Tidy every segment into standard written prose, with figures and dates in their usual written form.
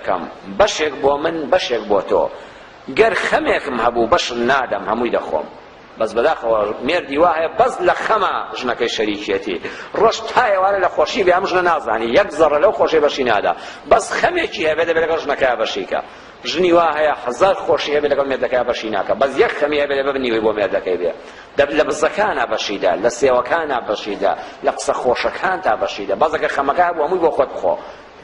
کەم بەشێک بۆ من بەشێک بۆ تۆ گەر خەمێکم هەبوو بەش نادەم هەمووی دەخۆم بەس بەداخەوە مێردی وا هەیە بەس لە خەمە ژنەکەی شەریکێتی ڕۆژ تا ئێوارە لە خۆشی بێ هەم ژنە نازانی یەک زەڕە لەو خۆشی بەشی نادا بەس خەمێکی هەبێ دەبێت لەگەڵ ژنەکەیە بەشیکە ژنی وا هەیە هەزار خۆشی هەبێت لەگەڵ مێردەکەیە بەشی ناکە بەس یەک خەمی هەبێت لە ببنیوی بۆ مێردەکەی بێ لە بزەکانە بەشیدا لە سێوەکانە بەشیدا لە قسە خۆشەکانتا بەشیدا بەس ئەگەر خەمەکە هەبوو هەمووی بۆ خۆت بخۆ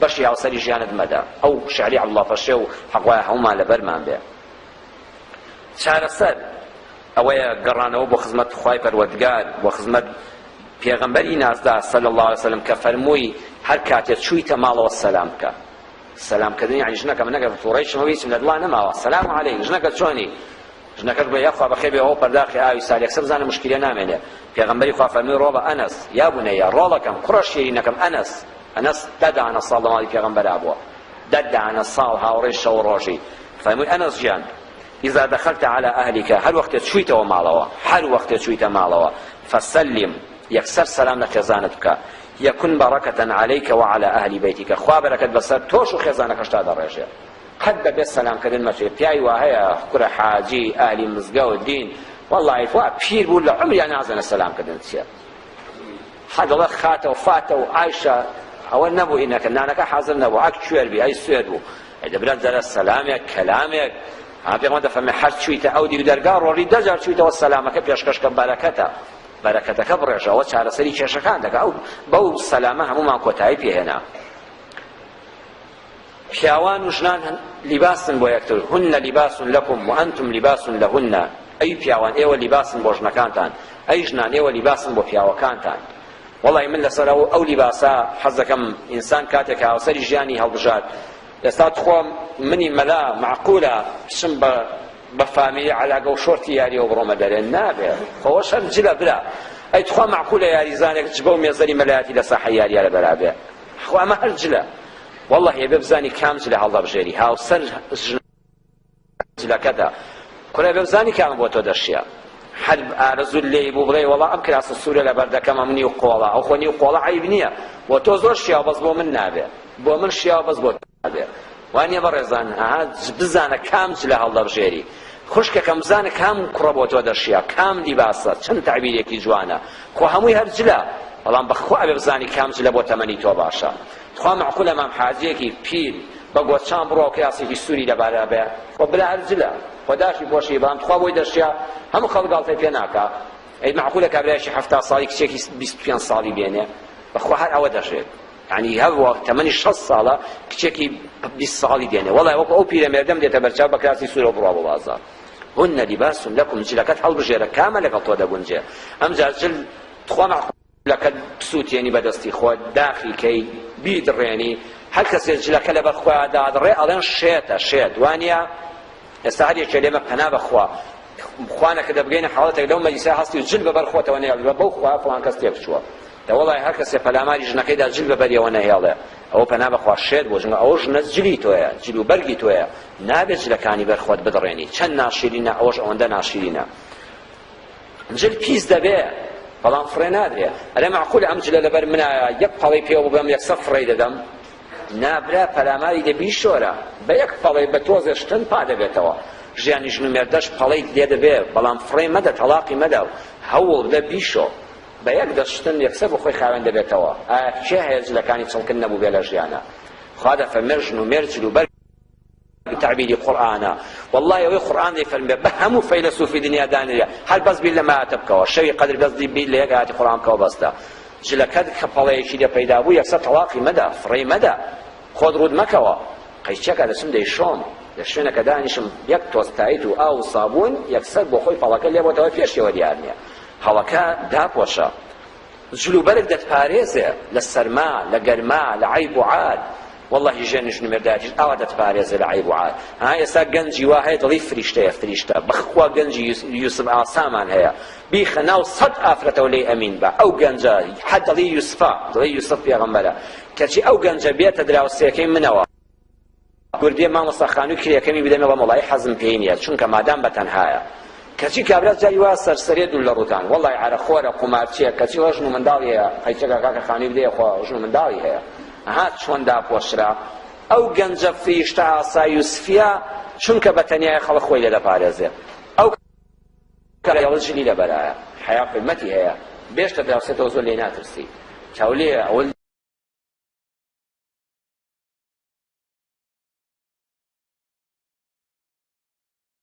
بەشی هاوسەری ژیانت مەدە ئەو شعری عەڵڵا فەشێ و حەقوایە هەموومان لەبەرمان بێ چارەسەر ئەوەیە گەڕانەوە بۆ خزمەت خوای پەروەردگار بۆ خزمەت پێغەمبەری نازدا صلی الله علیه وسلم کە فەرمووی هەر کاتێک چوویتە ماڵەوە سەلام بکە سەلامکردن یعنی ژنەکە من نەگەر تووڕەیشم هیچم لە دڵا نەماوە سەلام عەلەیک ژنەکە چۆنی ژنەکەش بڵێ یاخوا بەخێر بێ ئەوە پەرداخی ئاوی ساڵ یەکسەر بزانە مشکلە نامێنێ پێغەمبەری خوا فەرمووی ڕۆڵە ئەنەس یا بونەیە ڕۆڵەکەم کوڕە شیرینەکەم ئەنەس دەدانە ساڵ لە ماڵی پێغەمبەرا بووە دەدانە ساڵ هاوڕێی شەو ڕۆژی فەرمووی ئەنەس گیان إذا دخلت على أهلك هل وقت تشويت ومالوا هل وقت تشويت مالوا فسلم يكسر سلام لخزانتك يكن بركة عليك وعلى أهل بيتك خوا بركة بسر توش خزانك اشتاد الرجال قد بالسلام كدن ماشي بياي وهي كره حاجي أهل مزقاو الدين والله فوا بشير بقول عمري أنا عايز السلام كدن تسير هذا الله خاته وفاته وعايشة أول نبو إنك نانك حاضر نبو أكشوير بي أي سويدو إذا بلاد زال السلامك كلامك پێغەمبەر دەفەرمێ هەر چوویتە ئەو دی و دەرگا ڕۆژی دەجار چوویتەوە سەلامەکە پێشکەشکە بەرەکەتەکە بڕێژە ئەوە چارەسەری کێشەکان دەکا ئەو بەو سەلامە هەموومان کۆتایی پێهێنا پیاوان و ژنان لیباسن بۆ یەکتر هن لیباس لەکم وأنتم لیباس لەهن ئەی پیاوان ئێوە لیباسن بۆ ژنەکانتان ئەی ژنان ئێوە لیباسن بۆ پیاوەکانتان وەڵی من لەسەر ئەو لیباسە حەز دەکەم ئینسان کاتێک هاوسەری ژیانی هەڵبژات ئێستا تخۆم منی مەلا معقولە بچم بە فامیلی عەلاقە و شۆرتی یاریەوە بڕۆمە دەرێ نابێ خۆ شەر جلە برا ئەی تخوا معقولە یاریزانێک جبە و مێزەری مەلایەتی لە ساحەی یاریە لە بەرابێ خۆ ئەمە هەر جلە والله هێبێ بزانی کام جلە هەڵدەبژێری هاوسەر جلەکەدا کوڕێ بێ بزانی کامە بۆ تۆ دەشیە هەر ئارەزوو لێی بوو بڵێ وەڵا ئەم کراسە سوورە لە بەردەکەمە منی و قۆڵە ئەو خۆنی و قۆڵە عیب نییە بۆ تۆ زۆر شیاو بەس بۆ من نابێ بۆ من شیاو بەس بۆ وانیە بەڕێزان بزانە کام جلە هەڵدەبژێری خوشکەکەم بزانە کام کوڕە بۆ تۆ دەشیە کام لیباسە چەند تعبیرێکی جوانە خۆ هەمووی هەر جلە بەڵام بەخوا ئەبێ بزانی کام جلە بۆ تەمەنی تۆ باشە خوا معقولە مام حاجەیەکی پیر بە گۆچان بڕۆ قیاسێکی سووری لەبارە بێ خۆ بلا هەر جلە خۆ داشی بۆشی بەڵام خوا بۆی دەشیە هەموو خەڵک گاڵتەی پێ ناکا ئەی معقولە کابرایەکی 70 ساڵی کچێکی 25 ساڵی بێنێ بەخوا هەر ئەوە دەشێت يعني هەروە تەمەنی 6 ساڵە کچێکی 20 ساڵی دێنێ وەڵای وەکو ئەو پیرەمێردەم دێتە بەرچاو بە کراسی سوورە بڕوا بۆ بازار هن لیباس لەکم جلەکەت هەڵبژێرە کامە لەگەڵ تۆ دەگونجێ ئەمجار جل تخوا معقولەکەت سووتێنی بەدەستی خۆت داخی کەی بیدڕێنی هەر کەسێک جلەکە لەبەر خۆیان دادڕێ ئەڵێن شێتە شێت وانە ئێستا هەر یەکێ لێمە پەنا بەخوا خوانەکە دەبگەینە حاڵەتێک لەو مەجلیسە هەستی و جل بەبەر خۆتەوە نێڵی بەو خوا فڵان کەس تێکچووە والله هر کسی پەلاماری ژنەکەیدا جل بەبەریەوە نەهێڵێ ئەوە پەنا بەخوا شێت بۆ ژنە ئەوە ژنە جلی تۆیە جل و بەرگی تۆیە نابێت جلەکانی بەرخۆت بدڕێنی چەند ناشرینە ئەوەش ئەوەندە ناشرینە جل پیس دەبێ بەڵام فڕێ نادرێ ئەرێ معقولە ئەم جلە لەبەر منایە یەک پەڵەی پێوە بڵێم یەکسەر فڕێی دەدەم نابرا پەلاماری دەبی شۆرە بە یەک پەڵەی بە تۆزێ شتن پا دەبێتەوە ژیانی ژن و مێردەش پەڵەی لێ دەبێ بەڵام فڕێ مەدە تەلاقی مەدە هەوڵ بدە بیشۆ بە یەک دەشتن یەکسەر بۆ خۆی خاوێن دەبێتەوە ئایا کێ هەیە جلەکانی چڵکن نەبوو بێ لە ژیانە خوا دەفەرمێ ژن و مێرد جل و بەرگ بتعبیری قورئانە والله ئەوەی قورئان دەیفەرمێ بە هەموو فەیلسوفی دنیا دانرێ هەر بەس بیر لەمە ئاەتە بکەوە شەوی قەدر بەس بیر لە یەک ئاەتی قورئان بکەوە بەستە جلەکەت کە پەڵەیەکی لێ پەیدا بوو یەکسەر تەلاقی مەدە فڕێی مەدە خۆت ڕوود مەکەوە قەیچەکە دەچم دەیشۆم لە شوێنەکە دانیشم یەک تۆستایت و ئاو و سابوون یەکسەر بۆ خۆی پەڵەکە لێبۆتەوە پێشەوە دیار نییە هەڵەکە داپۆشە جلوبەرێک دەتپارێزێ لە سەرما لە گەرما لە عەیب و عاد والله ژێنی ژن و مێردایەتیش ئاوا دەتپارێزێ لە عەیب و عاد ئێستا گەنجی وا هەیە دڵی فریشتەیە فریشتە بەخوا گەنجی یوسف ئاسامان هەیە بیخە ناو 100 ئافرەتەوە لێی ئەمین بە ئەو گەنجە حەد دڵی یوسفە دڵی یوسف پێغەمبەرە کەچی ئەو گەنجە بێتە دراوسێکەی منەوە گوردێ مامۆستا خانووی کرێکەمی بدەمێ بە مەڵای حەزم پێی نییە چونکە مادام بەتەنهایە کەچی کابرا جای وا سەرسەرێ دوو لە ڕوتان وەڵی عەرەخۆرە قومارچیە کەچی وە ژن و منداڵی هەیە قەیچەکە کاکە خانووی بدەیە خۆ ژن و منداڵی هەیە ئەها چۆن داپۆشرا ئەو گەنجە فریشتە ئاسای یوسفیە چونکە بەتەنیایە خەڵک خۆی لێ دەپارێزێ ئەو کەڵێڵ ژلی لەبەرایە حیا قیمەتی هەیە بێشتە دراوسێتەوە زۆر لێ ناترسی چاولێ ئەوە